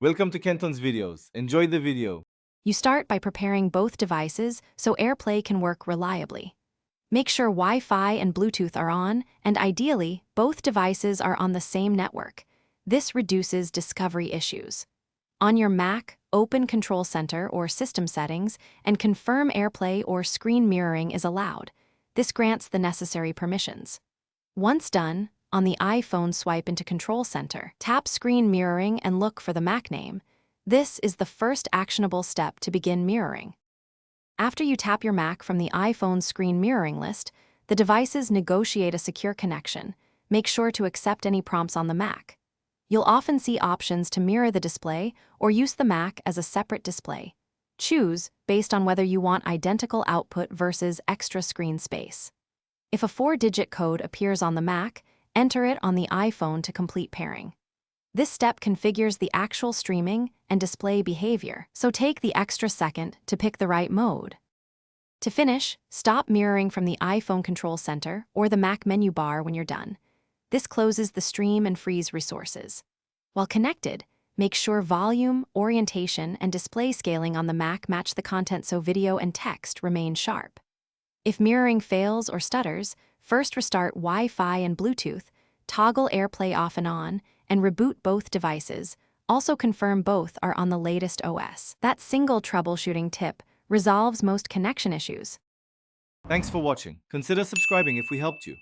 Welcome to Kenton's videos. Enjoy the video. You start by preparing both devices so AirPlay can work reliably. Make sure Wi-Fi and Bluetooth are on, and ideally, both devices are on the same network. This reduces discovery issues. On your Mac, open Control Center or System Settings and confirm AirPlay or screen mirroring is allowed. This grants the necessary permissions. Once done, on the iPhone, swipe into Control Center, tap Screen Mirroring and look for the Mac name. This is the first actionable step to begin mirroring. After you tap your Mac from the iPhone screen mirroring list, the devices negotiate a secure connection. Make sure to accept any prompts on the Mac. You'll often see options to mirror the display or use the Mac as a separate display. Choose based on whether you want identical output versus extra screen space. If a 4-digit code appears on the Mac, enter it on the iPhone to complete pairing. This step configures the actual streaming and display behavior, so take the extra second to pick the right mode. To finish, stop mirroring from the iPhone Control Center or the Mac menu bar when you're done. This closes the stream and frees resources. While connected, make sure volume, orientation, and display scaling on the Mac match the content so video and text remain sharp. If mirroring fails or stutters, first restart Wi-Fi and Bluetooth, toggle AirPlay off and on, and reboot both devices. Also confirm both are on the latest OS. That single troubleshooting tip resolves most connection issues. Thanks for watching. Consider subscribing if we helped you.